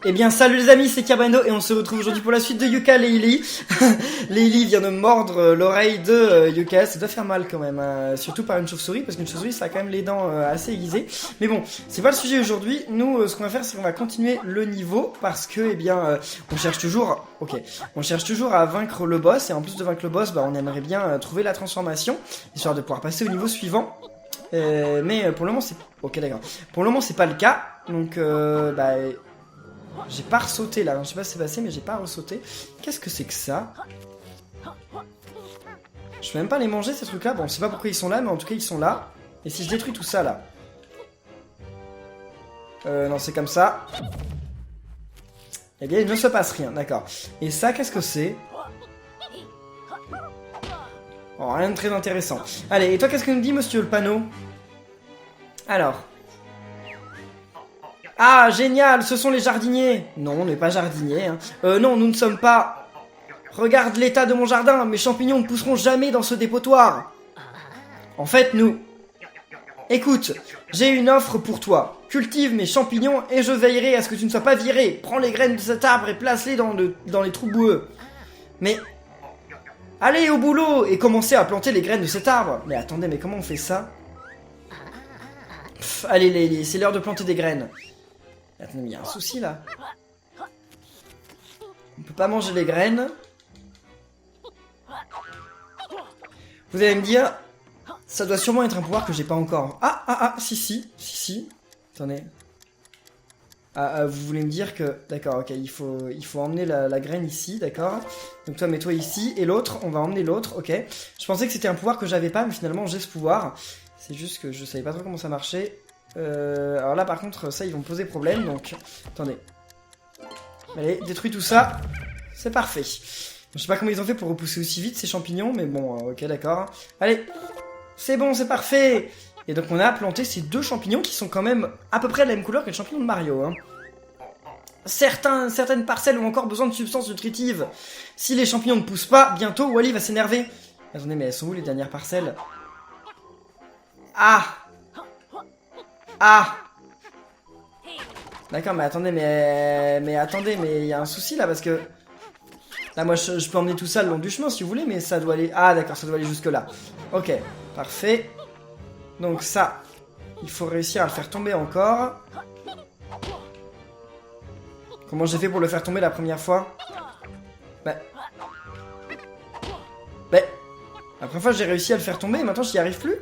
Eh bien salut les amis, c'est Cabano et on se retrouve aujourd'hui pour la suite de Yuka Laylee. Laylee vient de mordre l'oreille de Yuka, ça doit faire mal quand même, surtout par une chauve-souris, parce qu'une chauve-souris ça a quand même les dents assez aiguisées. Mais bon, c'est pas le sujet aujourd'hui, nous ce qu'on va faire c'est qu'on va continuer le niveau, parce que eh bien on cherche toujours, on cherche toujours à vaincre le boss, et en plus de vaincre le boss, bah on aimerait bien trouver la transformation, histoire de pouvoir passer au niveau suivant. Mais pour le moment c'est... Ok d'accord. Pour le moment c'est pas le cas, donc bah... J'ai pas ressauté là, je sais pas ce qui s'est passé mais j'ai pas ressauté. Qu'est-ce que c'est que ça? Je peux même pas les manger ces trucs là, bon je sais pas pourquoi ils sont là mais en tout cas ils sont là. Et si je détruis tout ça là? Non c'est comme ça. Eh bien il ne se passe rien, d'accord. Et ça qu'est-ce que c'est? Oh rien de très intéressant. Allez, et toi qu'est-ce que nous dit monsieur le panneau? Alors... Ah, génial, ce sont les jardiniers. Non, on n'est pas jardiniers. Hein. Non, nous ne sommes pas... Regarde l'état de mon jardin, mes champignons ne pousseront jamais dans ce dépotoir. En fait, nous... Écoute, j'ai une offre pour toi. Cultive mes champignons et je veillerai à ce que tu ne sois pas viré. Prends les graines de cet arbre et place-les dans les trous boueux. Mais... Allez au boulot et commencez à planter les graines de cet arbre. Mais attendez, mais comment on fait ça? Pff, allez, c'est l'heure de planter des graines. Attends, mais il y a un souci là. On peut pas manger les graines. Vous allez me dire, ça doit sûrement être un pouvoir que j'ai pas encore. Si. Attendez. Vous voulez me dire que... D'accord, ok, il faut emmener la graine ici, d'accord. Donc toi, mets-toi ici. Et l'autre, on va emmener l'autre, ok. Je pensais que c'était un pouvoir que j'avais pas, mais finalement j'ai ce pouvoir. C'est juste que je savais pas trop comment ça marchait. Alors là par contre ça ils vont me poser problème donc attendez. Allez détruis tout ça. C'est parfait. Je sais pas comment ils ont fait pour repousser aussi vite ces champignons mais bon ok d'accord. Allez c'est bon c'est parfait. Et donc on a planté ces deux champignons qui sont quand même à peu près de la même couleur que le champignon de Mario hein. Certaines parcelles ont encore besoin de substances nutritives. Si les champignons ne poussent pas bientôt Wally va s'énerver. Attendez mais elles sont où les dernières parcelles? Ah d'accord, mais attendez, mais attendez, mais il y a un souci là parce que... Là, moi, je peux emmener tout ça le long du chemin si vous voulez, mais ça doit aller... Ah d'accord, ça doit aller jusque là. Ok, parfait. Donc ça, il faut réussir à le faire tomber encore. Comment j'ai fait pour le faire tomber la première fois? La première fois, j'ai réussi à le faire tomber et maintenant, j'y arrive plus.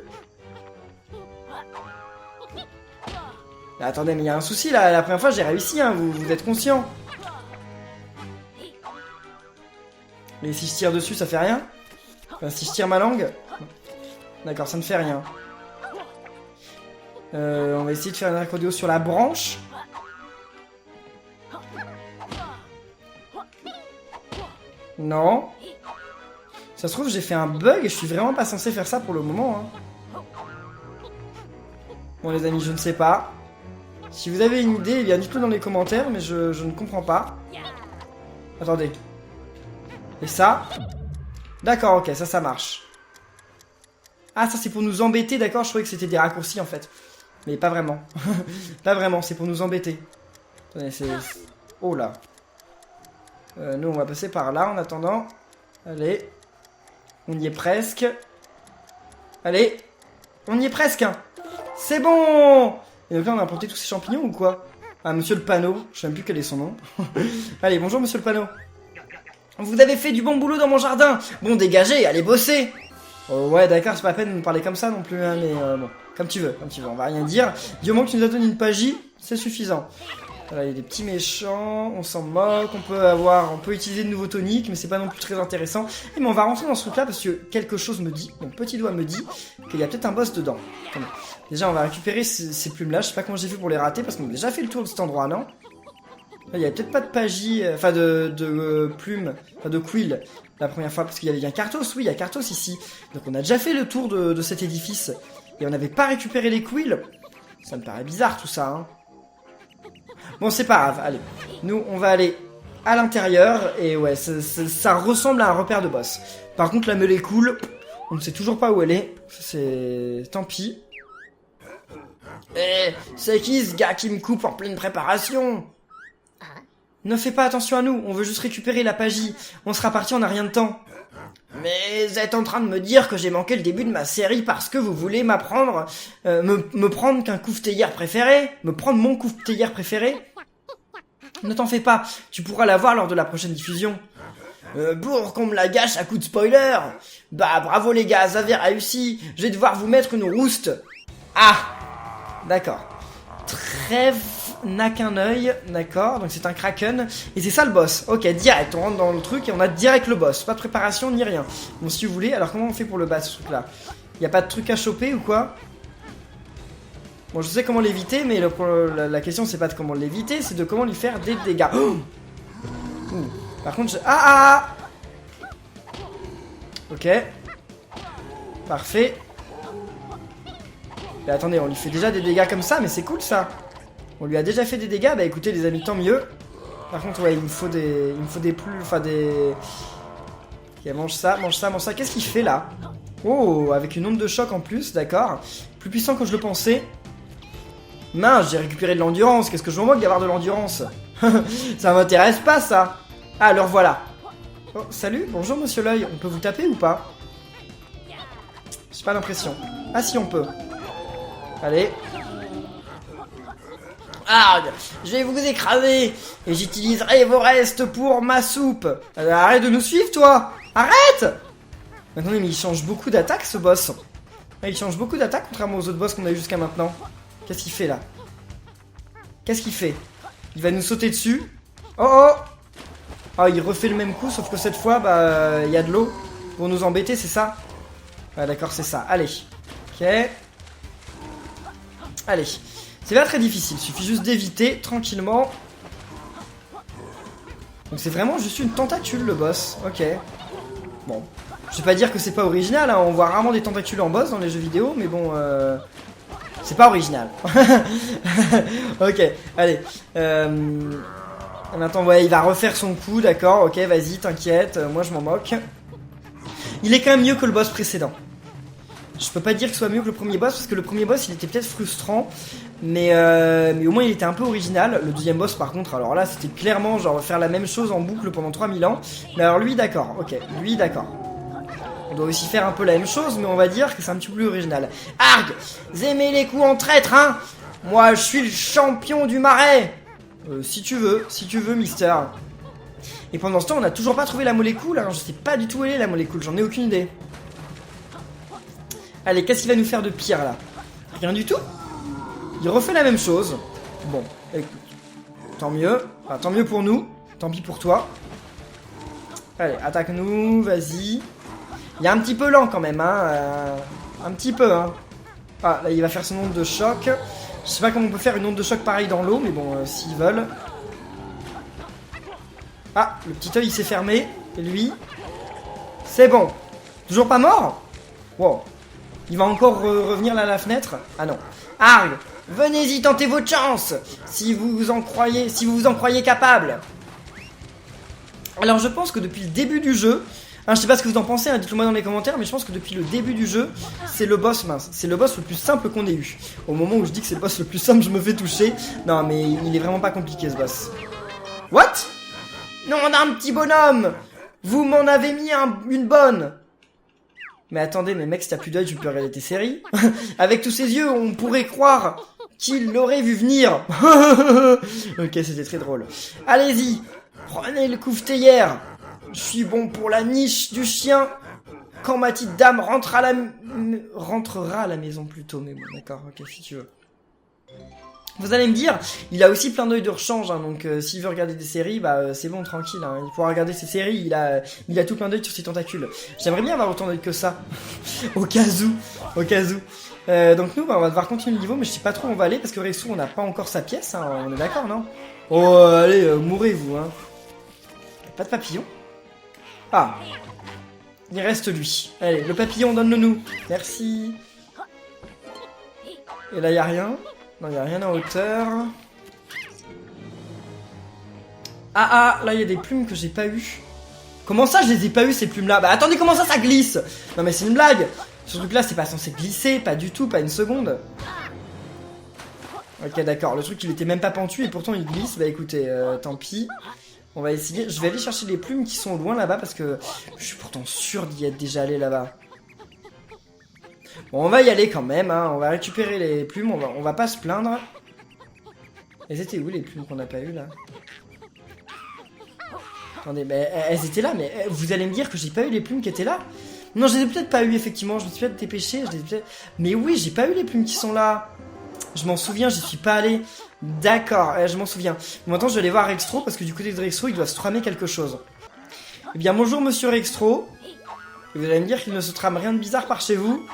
Mais attendez, mais il y a un souci là, la première fois j'ai réussi, hein, vous êtes conscient. Mais si je tire dessus, ça fait rien? Enfin, si je tire ma langue? D'accord, ça ne fait rien. On va essayer de faire un accordéon sur la branche. Non. Ça se trouve, j'ai fait un bug et je suis vraiment pas censé faire ça pour le moment. Hein. Bon les amis, je ne sais pas. Si vous avez une idée, eh bien dites-le dans les commentaires, mais je ne comprends pas. Attendez. Et ça? D'accord, ok, ça marche. Ah, ça c'est pour nous embêter, d'accord, je croyais que c'était des raccourcis en fait. Mais pas vraiment. Pas vraiment, c'est pour nous embêter. Attendez, c'est... Oh là. Nous, on va passer par là en attendant. Allez. On y est presque. Allez. On y est presque. Hein. C'est bon! Et donc là, on a planté tous ces champignons ou quoi? Ah, monsieur le panneau. Je sais même plus quel est son nom. Allez, bonjour, monsieur le panneau. Vous avez fait du bon boulot dans mon jardin. Bon, dégagez, allez bosser. Oh, ouais, d'accord, c'est pas la peine de nous parler comme ça non plus, hein, mais bon, comme tu veux, on va rien dire. Du moment que tu nous as donné une pagie, c'est suffisant. Voilà, il y a des petits méchants, on s'en moque, on peut utiliser de nouveaux toniques, mais c'est pas non plus très intéressant. Et mais on va rentrer dans ce truc là parce que quelque chose me dit, mon petit doigt me dit, qu'il y a peut-être un boss dedans. Attendez. Déjà on va récupérer ces plumes là, je sais pas comment j'ai fait pour les rater parce qu'on a déjà fait le tour de cet endroit, non? Là, il y a peut-être pas de pagie, enfin de plumes, enfin de quill la première fois, parce qu'il y a un Carthos, oui, il y a Carthos ici. Donc on a déjà fait le tour de cet édifice, et on n'avait pas récupéré les quills. Ça me paraît bizarre tout ça, hein. Bon, c'est pas grave, allez. Nous, on va aller à l'intérieur, et ouais, ça ressemble à un repère de boss. Par contre, la mêlée cool, on ne sait toujours pas où elle est. C'est... Tant pis. Eh, c'est qui ce gars qui me coupe en pleine préparation? Ne fais pas attention à nous, on veut juste récupérer la Pagi. On sera parti, on n'a rien de temps. Mais vous êtes en train de me dire que j'ai manqué le début de ma série parce que vous voulez m'apprendre, me prendre qu'un couve-théière préféré, me prendre mon couve-théière préféré. Ne t'en fais pas, tu pourras l'avoir lors de la prochaine diffusion. Pour qu'on me la gâche à coup de spoiler. Bah bravo les gars, vous avez réussi. Je vais devoir vous mettre une rouste. Ah, d'accord. Trêve n'a qu'un œil, d'accord. Donc c'est un kraken et c'est ça le boss. Ok, direct, on rentre dans le truc et on a direct le boss. Pas de préparation ni rien. Bon si vous voulez, alors comment on fait pour le battre ce truc là? Y a pas de truc à choper ou quoi? Bon je sais comment l'éviter, mais la question c'est pas de comment l'éviter, c'est de comment lui faire des dégâts. Oh par contre, ah. Ok. Parfait. Mais attendez, on lui fait déjà des dégâts comme ça, mais c'est cool ça. On lui a déjà fait des dégâts, bah écoutez les amis, tant mieux. Par contre, ouais, il me faut des plus... Enfin, des... Ok, mange ça. Qu'est-ce qu'il fait là? Oh, avec une onde de choc en plus, d'accord. Plus puissant que je le pensais. Mince, j'ai récupéré de l'endurance. Qu'est-ce que je m'en moque d'avoir de l'endurance? Ça m'intéresse pas, ça. Ah, alors voilà. Oh, salut, bonjour monsieur l'œil. On peut vous taper ou pas? J'ai pas l'impression. Ah si, on peut. Allez. Ah, je vais vous écraser. Et j'utiliserai vos restes pour ma soupe. Arrête de nous suivre, toi. Arrête. Attendez, mais il change beaucoup d'attaques, ce boss. Il change beaucoup d'attaques, contrairement aux autres boss qu'on a eu jusqu'à maintenant. Qu'est-ce qu'il fait, là? Qu'est-ce qu'il fait? Il va nous sauter dessus. Oh. Ah, il refait le même coup, sauf que cette fois, bah, il y a de l'eau pour nous embêter, c'est ça? Ah, d'accord, c'est ça. Allez. Ok. Allez. C'est pas très difficile, il suffit juste d'éviter tranquillement. Donc c'est vraiment juste une tentacule, le boss. Ok. Bon. Je vais pas dire que c'est pas original, hein. On voit rarement des tentacules en boss dans les jeux vidéo, mais bon, c'est pas original. Ok, allez. Maintenant, ouais, il va refaire son coup, d'accord, ok, vas-y, t'inquiète, moi je m'en moque. Il est quand même mieux que le boss précédent. Je peux pas dire que ce soit mieux que le premier boss, parce que le premier boss, il était peut-être frustrant, mais au moins il était un peu original. Le deuxième boss, par contre, alors là, c'était clairement genre faire la même chose en boucle pendant 3000 ans. Mais alors lui, d'accord, ok, lui, d'accord. On doit aussi faire un peu la même chose, mais on va dire que c'est un petit peu plus original. Arg, vous aimez les coups en traître, hein? Moi, je suis le champion du marais. Si tu veux, mister. Et pendant ce temps, on n'a toujours pas trouvé la molécule, hein. Je sais pas du tout où elle est, la molécule, j'en ai aucune idée. Allez, qu'est-ce qu'il va nous faire de pire, là? Rien du tout. Il refait la même chose. Bon, écoute. Tant mieux. Enfin, tant mieux pour nous. Tant pis pour toi. Allez, attaque-nous, vas-y. Il est un petit peu lent quand même, hein. Un petit peu, hein. Ah, là, il va faire son onde de choc. Je sais pas comment on peut faire une onde de choc pareille dans l'eau, mais bon, s'ils veulent. Ah, le petit œil, il s'est fermé. Et lui, c'est bon. Toujours pas mort? Wow. Il va encore revenir là à la fenêtre? Ah non. Arg, venez-y, tentez votre chance, si vous vous en croyez capable. Alors je pense que depuis le début du jeu, hein, je sais pas ce que vous en pensez, hein, dites-le moi dans les commentaires, mais je pense que depuis le début du jeu, c'est le boss mince, c'est le boss le plus simple qu'on ait eu. Au moment où je dis que c'est le boss le plus simple, je me fais toucher. Non mais il est vraiment pas compliqué ce boss. What? Non, on a un petit bonhomme. Vous m'en avez mis une bonne. Mais attendez, mais mec, si t'as plus d'œil, tu peux regarder tes séries. Avec tous ses yeux, on pourrait croire qu'il l'aurait vu venir. Ok, c'était très drôle. Allez-y, prenez le couve-théière. Je suis bon pour la niche du chien. Quand ma petite dame rentrera à la maison plutôt. Mais bon, d'accord, ok, si tu veux. Vous allez me dire, il a aussi plein d'œil de rechange, hein, donc s'il veut regarder des séries, bah c'est bon, tranquille, hein, il pourra regarder ses séries, il a tout plein d'œil sur ses tentacules. J'aimerais bien avoir autant d'œil que ça, au cas où. Donc nous, bah, on va devoir continuer le niveau, mais je sais pas trop où on va aller, parce que Rexou, on n'a pas encore sa pièce, hein, on est d'accord, non? Oh, allez, mourrez-vous, hein. Pas de papillon? Ah, il reste lui. Allez, le papillon, donne-le nous. Merci. Et là, y a rien. Non, il n'y a rien en hauteur. Ah, là, il y a des plumes que j'ai pas eues. Comment ça, je les ai pas eues, ces plumes-là? Bah, attendez, comment ça glisse? Non, mais c'est une blague. Ce truc-là, c'est pas censé glisser, pas du tout, pas une seconde. Ok, d'accord. Le truc, il était même pas pentu et pourtant il glisse. Bah écoutez, tant pis. On va essayer. Je vais aller chercher les plumes qui sont loin là-bas parce que je suis pourtant sûr d'y être déjà allé là-bas. Bon, on va y aller quand même, hein. On va récupérer les plumes, on va pas se plaindre. Elles étaient où les plumes qu'on n'a pas eues là? Attendez, mais elles étaient là, mais vous allez me dire que j'ai pas eu les plumes qui étaient là? Non, je les ai peut-être pas eu effectivement, je me suis peut-être dépêché, mais oui, j'ai pas eu les plumes qui sont là. Je m'en souviens, j'y suis pas allé. D'accord, je m'en souviens. Maintenant, je vais aller voir Rextro parce que du côté de Rextro, il doit se tramer quelque chose. Eh bien, bonjour monsieur Rextro. Vous allez me dire qu'il ne se trame rien de bizarre par chez vous?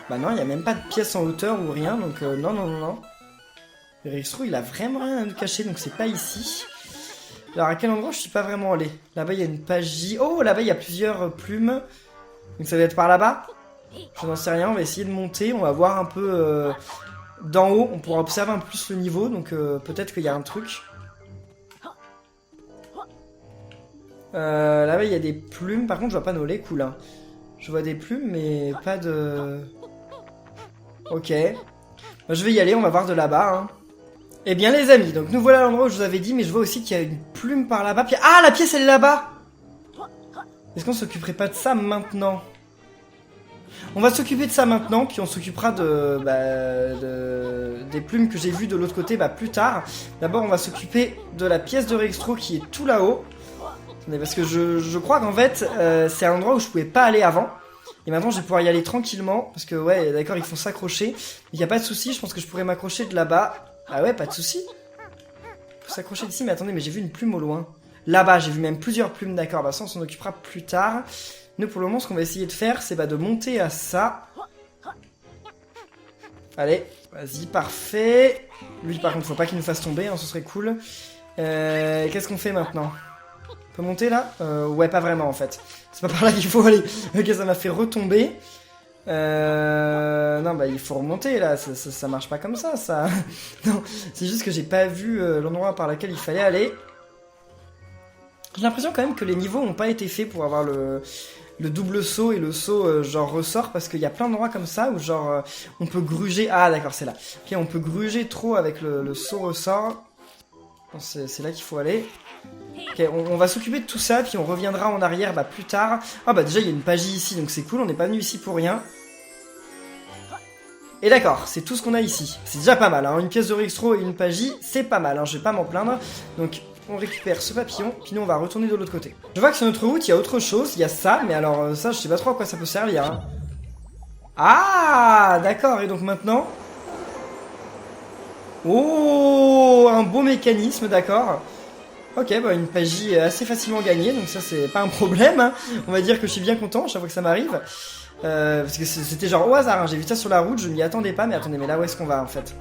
Bah non, il n'y a même pas de pièce en hauteur ou rien, donc non, non, non, non. Rextro, il a vraiment rien à nous cacher, donc c'est pas ici. Alors, à quel endroit je suis pas vraiment allé? Là-bas, il y a une page J. Oh, là-bas, il y a plusieurs plumes. Donc ça va être par là-bas? Je n'en sais rien, on va essayer de monter, on va voir un peu d'en haut, on pourra observer un peu plus le niveau, donc peut-être qu'il y a un truc. Là-bas, il y a des plumes, par contre, je vois pas nos laits cool, hein. Je vois des plumes, mais pas de... Ok. Bah, je vais y aller, on va voir de là-bas, hein. Eh bien, les amis, donc nous voilà à l'endroit où je vous avais dit, mais je vois aussi qu'il y a une plume par là-bas. Ah, la pièce, elle est là-bas! Est-ce qu'on s'occuperait pas de ça maintenant? On va s'occuper de ça maintenant, puis on s'occupera des plumes que j'ai vues de l'autre côté plus tard. D'abord, on va s'occuper de la pièce de Rextro qui est tout là-haut. Parce que je crois qu'en fait, c'est un endroit où je pouvais pas aller avant. Et maintenant, je vais pouvoir y aller tranquillement. Parce que, ouais, d'accord, ils font s'accrocher. Il n'y a pas de souci, je pense que je pourrais m'accrocher de là-bas. Ah ouais, pas de souci. Faut s'accrocher d'ici, mais attendez, mais j'ai vu une plume au loin. Là-bas, j'ai vu même plusieurs plumes, d'accord. Bah ça, on s'en occupera plus tard. Nous, pour le moment, ce qu'on va essayer de faire, c'est de monter à ça. Allez, vas-y, parfait. Lui, par contre, faut pas qu'il nous fasse tomber, hein, ce serait cool. Qu'est-ce qu'on fait maintenant? On peut monter, là? Ouais, pas vraiment, en fait. C'est pas par là qu'il faut aller. Ok, ça m'a fait retomber. Non, bah, il faut remonter, là. Ça marche pas comme ça, ça. Non, c'est juste que j'ai pas vu l'endroit par lequel il fallait aller. J'ai l'impression quand même que les niveaux n'ont pas été faits pour avoir le double saut et le saut genre ressort, parce qu'il y a plein d'endroits comme ça où genre on peut gruger. Ah d'accord, c'est là. Ok, on peut gruger trop avec le saut ressort. C'est là qu'il faut aller. Ok, on va s'occuper de tout ça, puis on reviendra en arrière plus tard. Ah bah déjà il y a une page ici, donc c'est cool, on n'est pas venu ici pour rien. Et d'accord, c'est tout ce qu'on a ici. C'est déjà pas mal, hein. Une pièce de Rextro et une pagie, c'est pas mal, hein. Je vais pas m'en plaindre. Donc on récupère ce papillon, puis nous on va retourner de l'autre côté. Je vois que sur notre route il y a autre chose, il y a ça, mais alors ça je sais pas trop à quoi ça peut servir, hein. Ah d'accord, et donc maintenant... Oh, un beau mécanisme, d'accord. Ok, bah une pagie assez facilement gagnée, donc ça c'est pas un problème, hein. On va dire que je suis bien content chaque fois que ça m'arrive. Parce que c'était genre au hasard, hein. J'ai vu ça sur la route, je m'y attendais pas, mais attendez, mais là où est-ce qu'on va en fait?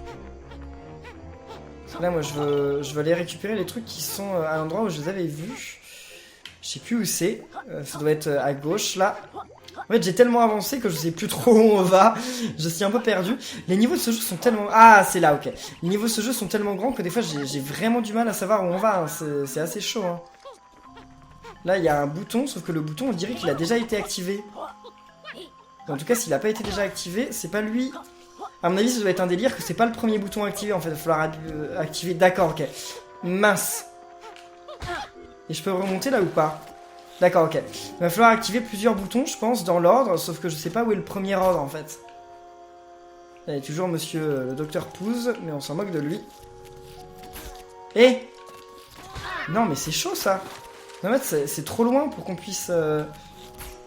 Là moi je veux aller récupérer les trucs qui sont à l'endroit où je les avais vus. Je sais plus où c'est, ça doit être à gauche là. En fait j'ai tellement avancé que je sais plus trop où on va. Je suis un peu perdu. Les niveaux de ce jeu sont tellement... Ah c'est là, ok. Les niveaux de ce jeu sont tellement grands que des fois j'ai vraiment du mal à savoir où on va, hein. C'est assez chaud, hein. Là il y a un bouton, sauf que le bouton on dirait qu'il a déjà été activé. En tout cas s'il a pas été déjà activé, c'est pas lui... À mon avis, ça doit être un délire que c'est pas le premier bouton activé en fait. Il va falloir activer. D'accord, ok. Mince. Et je peux remonter là ou pas? D'accord, ok. Il va falloir activer plusieurs boutons, je pense, dans l'ordre. Sauf que je sais pas où est le premier ordre en fait. Là, il y a toujours monsieur le docteur Pouze, mais on s'en moque de lui. Eh! Non, mais c'est chaud ça. En fait, c'est trop loin pour qu'on puisse. Non,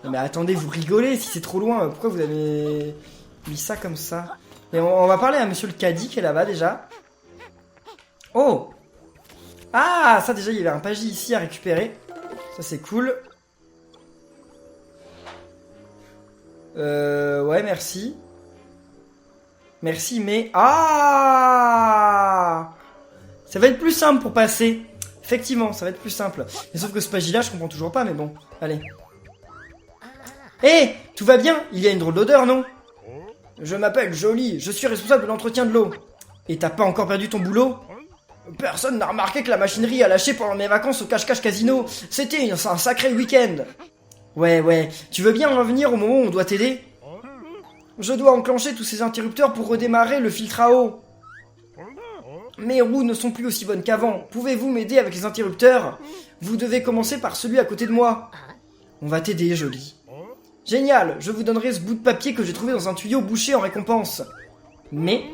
mais attendez, vous rigolez. Si c'est trop loin, pourquoi vous avez mis ça comme ça? Et on va parler à monsieur le caddie qui est là-bas déjà. Oh! Ah, ça déjà, il y avait un pagie ici à récupérer. Ça, c'est cool. Ouais, merci. Merci, mais... Ah! Ça va être plus simple pour passer. Effectivement, ça va être plus simple. Mais sauf que ce pagie-là, je comprends toujours pas, mais bon. Allez. Hé! Tout va bien? Il y a une drôle d'odeur, non? Je m'appelle Jolie, je suis responsable de l'entretien de l'eau. Et t'as pas encore perdu ton boulot? Personne n'a remarqué que la machinerie a lâché pendant mes vacances au cache-cache casino. C'était un sacré week-end. Ouais, tu veux bien revenir au moment où on doit t'aider? Je dois enclencher tous ces interrupteurs pour redémarrer le filtre à eau. Mes roues ne sont plus aussi bonnes qu'avant. Pouvez-vous m'aider avec les interrupteurs? Vous devez commencer par celui à côté de moi. On va t'aider, Jolie. Génial, je vous donnerai ce bout de papier que j'ai trouvé dans un tuyau bouché en récompense. Mais,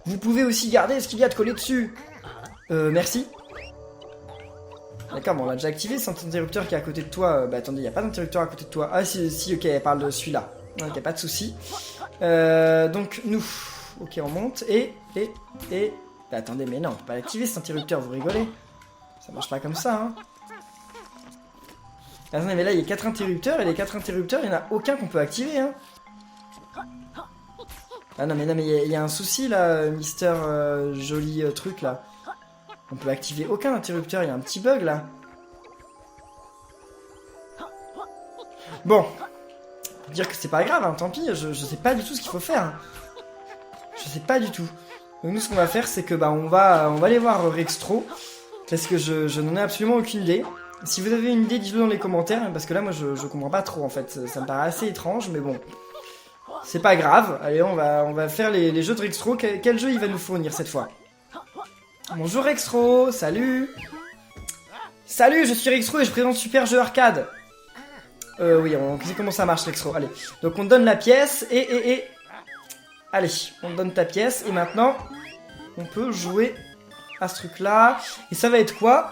vous pouvez aussi garder ce qu'il y a de collé dessus. Merci. D'accord, bon, on l'a déjà activé, cet interrupteur qui est à côté de toi. Bah attendez, il n'y a pas d'interrupteur à côté de toi. Ah si, ok, elle parle de celui-là. Ok, pas de souci. Donc, nous... Ok, on monte, Bah, attendez, mais non, on peut pas l'activer cet interrupteur, vous rigolez? Ça marche pas comme ça, hein. Attendez, mais là, il y a 4 interrupteurs, et les 4 interrupteurs, il n'y en a aucun qu'on peut activer, hein. Ah non, mais il y a un souci, là, Mister Joli truc, là. On peut activer aucun interrupteur, il y a un petit bug, là. Bon. Faut dire que c'est pas grave, hein, tant pis, je sais pas du tout ce qu'il faut faire. Hein. Je sais pas du tout. Donc nous, ce qu'on va faire, c'est que bah on va aller voir Rextro, parce que je n'en ai absolument aucune idée. Si vous avez une idée, dites-le dans les commentaires, parce que là, moi, je comprends pas trop, en fait. Ça me paraît assez étrange, mais bon. C'est pas grave. Allez, on va faire les jeux de Rextro. Quel jeu il va nous fournir cette fois? Bonjour Rextro, salut. Salut, je suis Rextro et je présente Super Jeu Arcade. Oui, on sait comment ça marche Rextro. Allez, donc on donne la pièce et... Allez, on donne ta pièce et maintenant, on peut jouer à ce truc-là. Et ça va être quoi?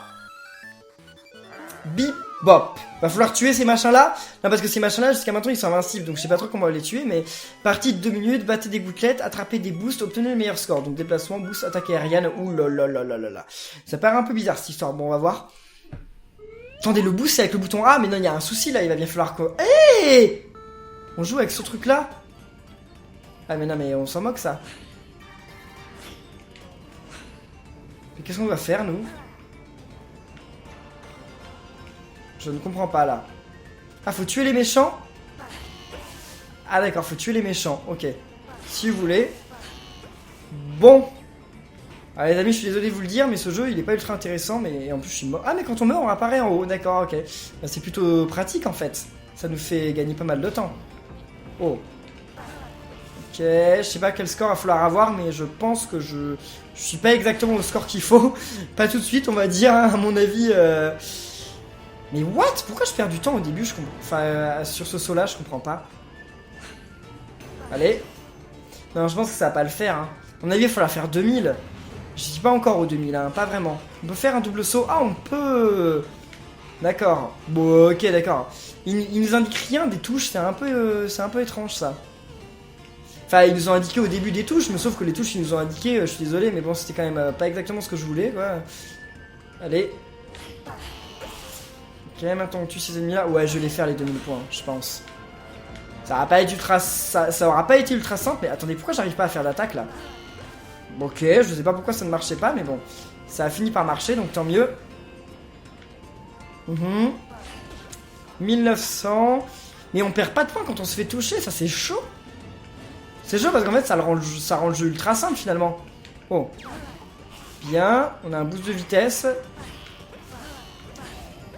Bip bop. Va falloir tuer ces machins-là. Non, parce que ces machins-là, jusqu'à maintenant, ils sont invincibles. Donc je sais pas trop comment on va les tuer. Mais partie de 2 minutes, battez des gouttelettes, attrapez des boosts, obtenez le meilleur score. Donc déplacement, boost, attaque aérienne. Ouh là là là là là là. Ça paraît un peu bizarre cette histoire. Bon, on va voir. Attendez, le boost c'est avec le bouton A. Mais non, il y a un souci là. Il va bien falloir que... Hey, on joue avec ce truc-là. Ah mais non, mais on s'en moque ça. Mais qu'est-ce qu'on va faire, nous? Je ne comprends pas, là. Ah, faut tuer les méchants? Ah, d'accord, faut tuer les méchants. Ok. Si vous voulez. Bon. Ah, les amis, je suis désolé de vous le dire, mais ce jeu, il est pas ultra intéressant. Mais en plus, je suis mort. Ah, mais quand on meurt, on apparaît en haut. D'accord, ok. Bah, c'est plutôt pratique, en fait. Ça nous fait gagner pas mal de temps. Oh. Ok, je sais pas quel score il va falloir avoir, mais je pense que je suis pas exactement au score qu'il faut. Pas tout de suite, on va dire, hein, à mon avis... Mais what? Pourquoi je perds du temps au début? Je comprends. Enfin, sur ce saut là, je comprends pas. Allez. Non, je pense que ça va pas le faire. Hein. À mon avis, il va falloir faire 2000. Je suis pas encore au 2000, hein, pas vraiment. On peut faire un double saut. Ah, on peut. D'accord. Bon, ok, d'accord. Il nous indique rien des touches, c'est un peu étrange ça. Enfin, ils nous ont indiqué au début des touches, mais sauf que les touches ils nous ont indiqué, je suis désolé, mais bon, c'était quand même pas exactement ce que je voulais, quoi. Allez. Ok, maintenant on tue ces ennemis là. Ouais, je vais les faire les 2000 points, je pense. Ça aura pas été ultra, ça aura pas été ultra simple, mais attendez, pourquoi j'arrive pas à faire d'attaque là? Ok, je sais pas pourquoi ça ne marchait pas, mais bon. Ça a fini par marcher, donc tant mieux. 1900. Mais on perd pas de points quand on se fait toucher, ça c'est chaud. C'est chaud parce qu'en fait ça rend le jeu ultra simple finalement. Oh. Bien, on a un boost de vitesse.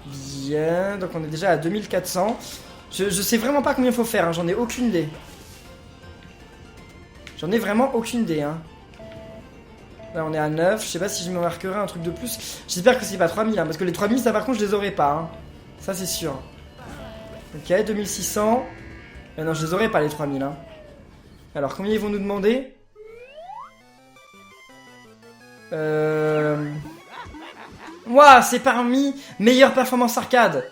Bien, donc on est déjà à 2400. Je sais vraiment pas combien il faut faire, hein. J'en ai aucune idée. J'en ai vraiment aucune idée, hein. Là on est à 9, je sais pas si je me marquerai un truc de plus. J'espère que c'est pas 3000, hein, parce que les 3000 ça par contre je les aurai pas, hein. Ça c'est sûr. Ok, 2600. Non, je les aurai pas les 3000, hein. Alors combien ils vont nous demander? Ouah, c'est parmi meilleure performance arcade.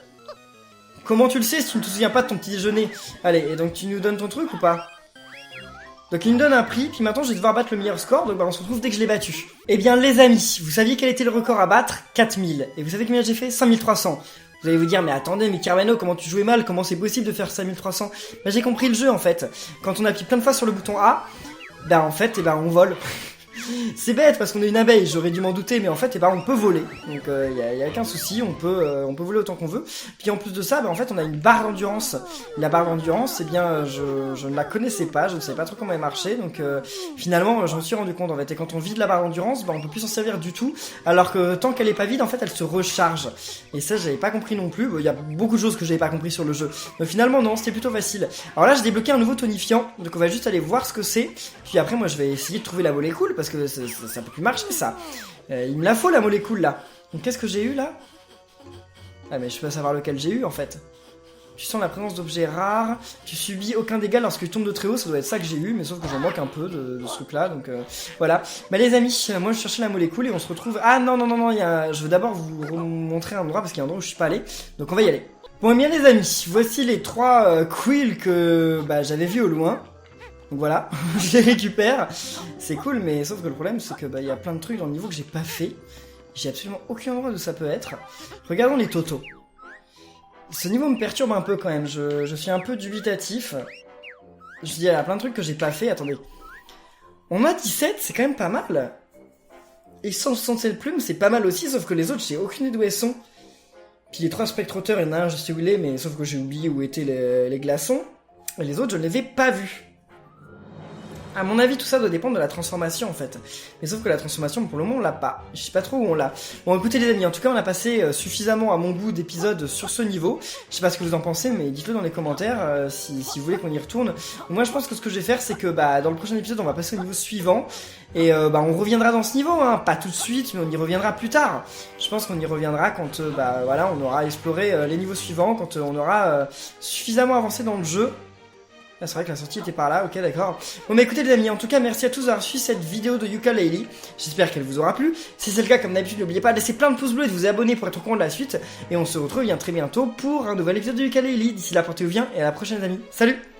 Comment tu le sais si tu ne te souviens pas de ton petit déjeuner? Allez, et donc tu nous donnes ton truc ou pas? Donc il me donne un prix, puis maintenant je vais devoir battre le meilleur score, donc bah on se retrouve dès que je l'ai battu. Eh bien les amis, vous saviez quel était le record à battre? 4000. Et vous savez combien j'ai fait? 5300. Vous allez vous dire, mais attendez, mais Carmano, comment tu jouais mal? Comment c'est possible de faire 5300? Bah j'ai compris le jeu en fait. Quand on appuie plein de fois sur le bouton A, bah en fait, on vole. C'est bête parce qu'on est une abeille, j'aurais dû m'en douter, mais en fait, on peut voler. Donc, y a aucun souci, on peut voler autant qu'on veut. Puis en plus de ça, en fait, on a une barre d'endurance. La barre d'endurance, eh bien, je ne la connaissais pas, je ne savais pas trop comment elle marchait. Donc, finalement, j'en suis rendu compte en fait. Et quand on vide la barre d'endurance, on peut plus s'en servir du tout. Alors que tant qu'elle est pas vide, en fait, elle se recharge. Et ça, j'avais pas compris non plus. Il y a beaucoup de choses que j'avais pas compris sur le jeu. Mais finalement, non, c'était plutôt facile. Alors là, j'ai débloqué un nouveau tonifiant. Donc, on va juste aller voir ce que c'est. Puis après, moi, je vais essayer de trouver la volée cool. parce que ça peut plus marcher ça. Il me la faut la molécule là. Donc qu'est-ce que j'ai eu là? Ah mais je peux pas savoir lequel j'ai eu en fait. Tu sens la présence d'objets rares, tu subis aucun dégât lorsque tu tombes de très haut, ça doit être ça que j'ai eu, mais sauf que j'en manque un peu de ce truc là, donc voilà. Bah les amis, moi je cherchais la molécule et on se retrouve... Ah non, je veux d'abord vous montrer un endroit parce qu'il y a un endroit où je suis pas allé, donc on va y aller. Bon et bien les amis, voici les 3 quills que j'avais vus au loin. Donc voilà, je les récupère, c'est cool, mais sauf que le problème c'est que y a plein de trucs dans le niveau que j'ai pas fait. J'ai absolument aucun endroit où ça peut être. Regardons les totaux. Ce niveau me perturbe un peu quand même, je suis un peu dubitatif. Je dis, il y a plein de trucs que j'ai pas fait, attendez. On a 17, c'est quand même pas mal. Et 167 plumes, c'est pas mal aussi, sauf que les autres, j'ai aucune idée d'où elles sont. Puis les 3 spectrateurs, il y en a un, je sais où il est, mais sauf que j'ai oublié où étaient les glaçons. Et les autres, je ne les ai pas vus. À mon avis, tout ça doit dépendre de la transformation en fait. Mais sauf que la transformation, pour le moment, on l'a pas. Je sais pas trop où on l'a. Bon, écoutez les amis, en tout cas, on a passé suffisamment à mon goût d'épisodes sur ce niveau. Je sais pas ce que vous en pensez, mais dites-le dans les commentaires si vous voulez qu'on y retourne. Moi, je pense que ce que je vais faire, c'est que dans le prochain épisode, on va passer au niveau suivant. Et on reviendra dans ce niveau, hein. Pas tout de suite, mais on y reviendra plus tard. Je pense qu'on y reviendra quand voilà, on aura exploré les niveaux suivants, quand on aura suffisamment avancé dans le jeu. Ah, c'est vrai que la sortie était par là, ok d'accord. Bon bah écoutez les amis, en tout cas merci à tous d'avoir suivi cette vidéo de Yooka-Laylee. J'espère qu'elle vous aura plu. Si c'est le cas, comme d'habitude, n'oubliez pas de laisser plein de pouces bleus et de vous abonner pour être au courant de la suite. Et on se retrouve bien très bientôt pour un nouvel épisode de Yooka-Laylee. D'ici là, portez-vous bien et à la prochaine les amis. Salut!